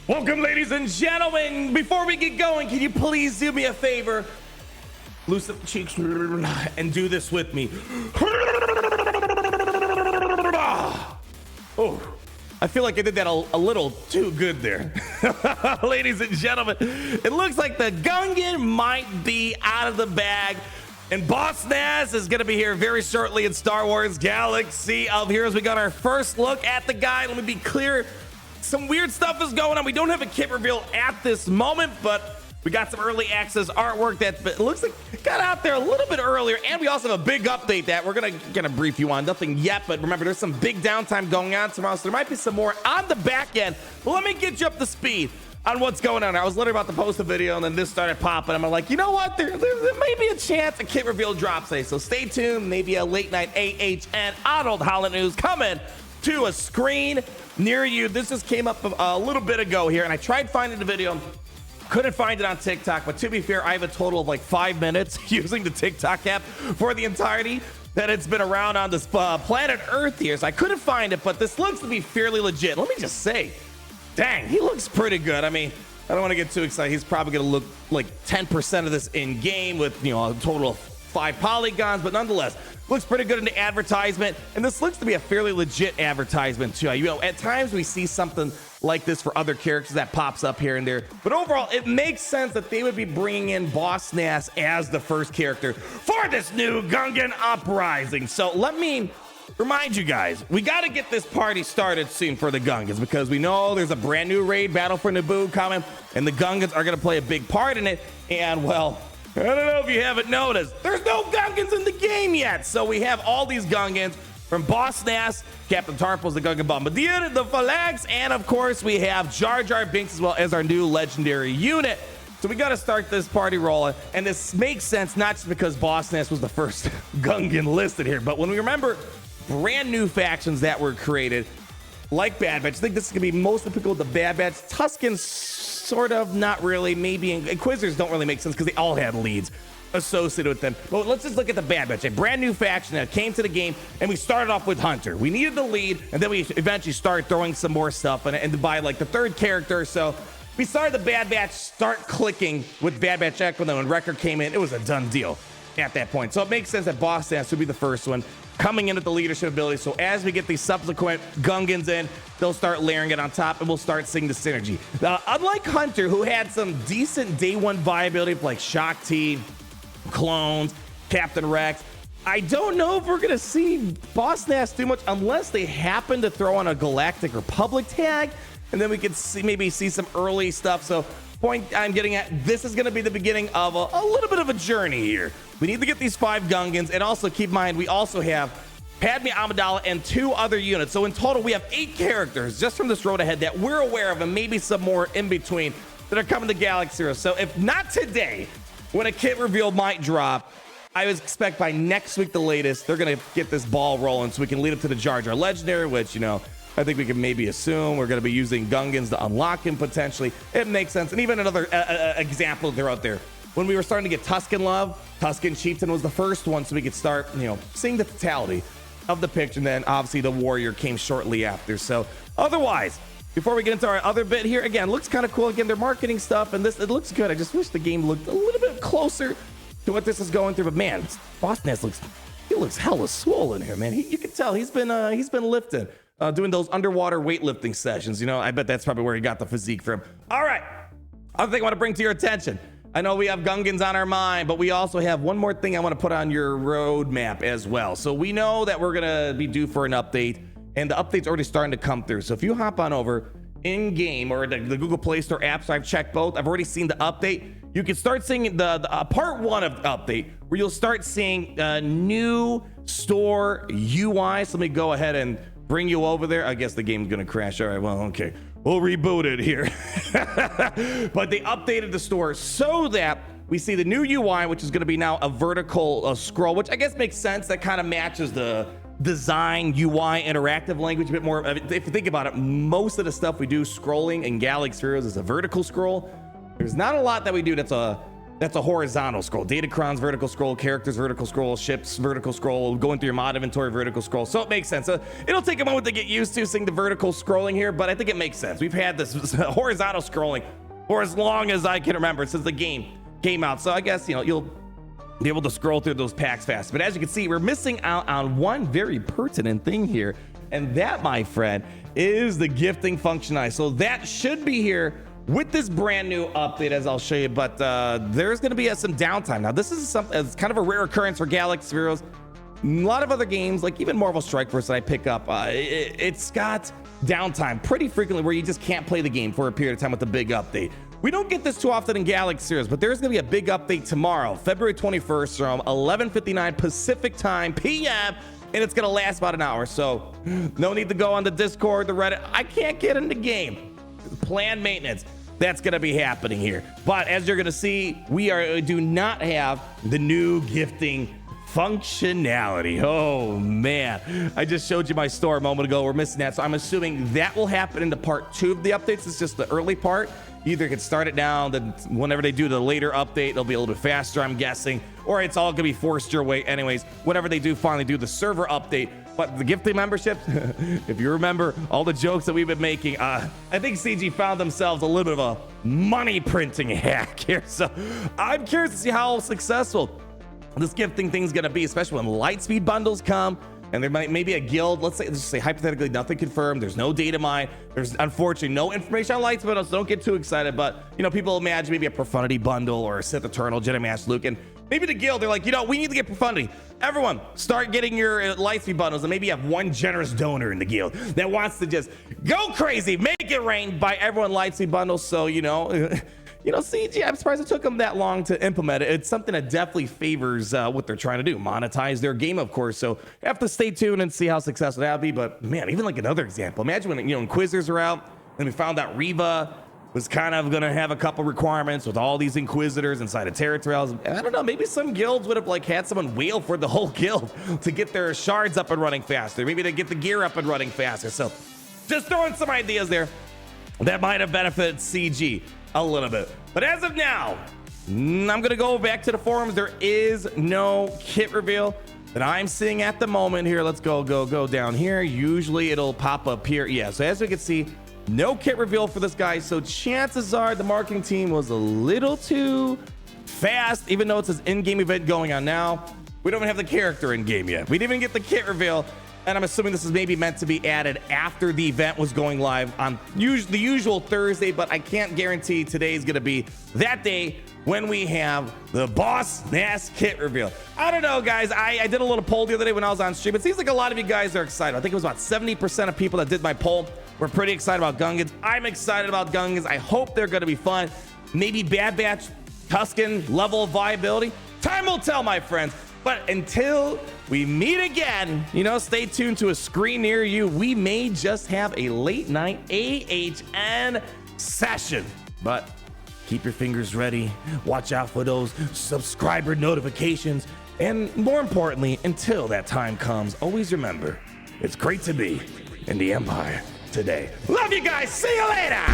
Welcome, ladies and gentlemen. Before we get going, can you please do me a favor? Loosen up the cheeks and do this with me. Oh, I feel like I did that a little too good there. Ladies and gentlemen, it looks like the Gungan might be out of the bag. And Boss Nass is going to be here very shortly in Star Wars Galaxy of Heroes. We got our first look at the guy. Let me be clear. Some weird stuff is going on. We don't have a kit reveal at this moment, but we got some early access artwork that looks like it got out there a little bit earlier. And we also have a big update that we're gonna brief you on. Nothing yet, but remember, there's some big downtime going on tomorrow, so there might be some more on the back end. But let me get you up to speed on what's going on. I was literally about to post a video, and then this started popping. I'm like, you know what? There may be a chance a kit reveal drops today, so stay tuned. Maybe a late night AHN Arnold Holland news coming to a screen near you. This just came up a little bit ago here, and I tried finding the video, couldn't find it on TikTok. But to be fair, I have a total of like 5 minutes using the TikTok app for the entirety that it's been around on this planet Earth here, so I couldn't find it. But this looks to be fairly legit. Let me just say, dang, he looks pretty good. I mean, I don't want to get too excited. He's probably going to look like 10% of this in game with, you know, a total of 5 polygons, but nonetheless, looks pretty good in the advertisement. And this looks to be a fairly legit advertisement too. You know, at times we see something like this for other characters that pops up here and there, but overall it makes sense that they would be bringing in Boss Nass as the first character for this new Gungan uprising. So let me remind you guys, we got to get this party started soon for the Gungans, because we know there's a brand new raid, Battle for Naboo, coming, and the Gungans are going to play a big part in it. And well, I don't know if you haven't noticed, there's no Gungans in the game yet. So we have all these Gungans from Boss Nass, Captain Tarpals, the Gungan Bombardier, the Phalanx, and of course we have Jar Jar Binks as well as our new legendary unit. So we got to start this party rolling, and this makes sense not just because Boss Nass was the first Gungan listed here, but when we remember brand new factions that were created, like Bad Batch. I think this is gonna be most applicable to Bad Batch. Tuskens, sort of, not really. Maybe Inquisitors don't really make sense because they all had leads associated with them. But let's just look at the Bad Batch, a brand new faction that came to the game, and we started off with Hunter. We needed the lead, and then we eventually started throwing some more stuff, and by like the third character or so, we started the Bad Batch start clicking with Bad Batch Echo. And then when Wrecker came in, it was a done deal at that point. So it makes sense that Boss Nass would be the first one coming in with the leadership ability. So as we get these subsequent Gungans in, they'll start layering it on top, and we'll start seeing the synergy. Now, unlike Hunter, who had some decent day one viability like Shock T, Clones, Captain Rex, I don't know if we're gonna see Boss Nass too much unless they happen to throw on a Galactic Republic tag, and then we could maybe see some early stuff. So point I'm getting at, this is going to be the beginning of a little bit of a journey here. We need to get these 5 Gungans, and also keep in mind we also have Padme Amidala and 2 other units. So in total we have 8 characters just from this road ahead that we're aware of, and maybe some more in between that are coming to Galaxy Heroes. So if not today, when a kit reveal might drop, I would expect by next week the latest, they're going to get this ball rolling so we can lead up to the Jar Jar Legendary, which, you know, I think we can maybe assume we're going to be using Gungans to unlock him potentially. It makes sense. And even another example they're out there. When we were starting to get Tusken love, Tusken Chieftain was the first one, so we could start, you know, seeing the totality of the picture. And then obviously the Warrior came shortly after. So otherwise, before we get into our other bit here, again, looks kind of cool. Again, they're marketing stuff, and it looks good. I just wish the game looked a little bit closer to what this is going through. But man, Boss Nass looks hella swollen here, man. You can tell he's been lifting. Doing those underwater weightlifting sessions. You know, I bet that's probably where he got the physique from. All right, other thing I want to bring to your attention. I know we have Gungans on our mind, but we also have one more thing I want to put on your roadmap as well. So we know that we're going to be due for an update, and the update's already starting to come through. So if you hop on over in game or the Google Play Store apps, I've checked both. I've already seen the update. You can start seeing the part 1 of the update, where you'll start seeing new store UI. So let me go ahead and bring you over there. I guess the game's gonna crash. All right, well, okay, we'll reboot it here. But they updated the store so that we see the new UI, which is gonna be now a vertical scroll, which I guess makes sense. That kind of matches the design UI interactive language a bit more. If you think about it, most of the stuff we do scrolling in Galaxy Heroes is a vertical scroll. There's not a lot that we do that's a That's a horizontal scroll. Datacrons, vertical scroll. Characters, vertical scroll. Ships, vertical scroll. Going through your mod inventory, vertical scroll. So it makes sense. So it'll take a moment to get used to seeing the vertical scrolling here, but I think it makes sense. We've had this horizontal scrolling for as long as I can remember, since the game came out. So I guess, you know, you'll be able to scroll through those packs fast. But as you can see, we're missing out on one very pertinent thing here. And that, my friend, is the gifting functionality. So that should be here with this brand new update, as I'll show you. But there's going to be some downtime. Now, this is something it's kind of a rare occurrence for Galaxy Heroes. A lot of other games, like even Marvel Strike Force that I pick up, it's got downtime pretty frequently where you just can't play the game for a period of time with the big update. We don't get this too often in Galaxy Heroes, but there's going to be a big update tomorrow, February 21st from 11:59 Pacific time PM, and it's going to last about an hour. So no need to go on the Discord, the Reddit. I can't get in the game. Planned maintenance. That's going to be happening here. But as you're going to see, we do not have the new gifting functionality. Oh man, I just showed you my store a moment ago. We're missing that, so I'm assuming that will happen in the part 2 of the updates. It's just the early part. Either can start it now, then whenever they do the later update, it'll be a little bit faster, I'm guessing, or it's all gonna be forced your way anyways whenever they do finally do the server update. But the gifting memberships, if you remember all the jokes that we've been making, I think CG found themselves a little bit of a money printing hack here. So I'm curious to see how successful this gifting thing's gonna be, especially when Lightspeed bundles come and there might maybe a guild. Let's just say hypothetically nothing confirmed. There's no data mine. There's unfortunately no information on Lightspeed bundles. So don't get too excited. But you know, people imagine maybe a Profundity bundle or a Sith Eternal, Jedi Master Luke, and maybe the guild. They're like, you know, we need to get Profundity. Everyone, start getting your Lightspeed bundles, and maybe you have one generous donor in the guild that wants to just go crazy, make it rain, buy everyone Lightspeed bundles. So you know. You know, CG, I'm surprised it took them that long to implement it. It's something that definitely favors what they're trying to do, monetize their game, of course. So you have to stay tuned and see how successful that'll be. But man, even like another example, imagine when, you know, Inquisitors are out and we found out Reva was kind of going to have a couple requirements with all these Inquisitors inside of Territorials. I don't know, maybe some guilds would have like had someone wheel for the whole guild to get their shards up and running faster. Maybe to get the gear up and running faster. So just throwing some ideas there that might have benefited CG a little bit. But as of now, I'm gonna go back to the forums. There is no kit reveal that I'm seeing at the moment here. Let's go down here. Usually it'll pop up here. Yeah, so as we can see, no kit reveal for this guy. So chances are the marketing team was a little too fast, even though it's an in-game event going on now. We don't even have the character in game yet. We didn't even get the kit reveal. And I'm assuming this is maybe meant to be added after the event was going live on the usual Thursday, but I can't guarantee today is going to be that day when we have the Boss Nass kit reveal. I don't know, guys. I did a little poll the other day when I was on stream. It seems like a lot of you guys are excited. I think it was about 70% of people that did my poll were pretty excited about Gungans. I'm excited about Gungans. I hope they're going to be fun. Maybe Bad Batch, Tusken level of viability. Time will tell, my friends. But until we meet again, you know, stay tuned to a screen near you. We may just have a late night AHN session, but keep your fingers ready. Watch out for those subscriber notifications. And more importantly, until that time comes, always remember, it's great to be in the Empire today. Love you guys. See you later.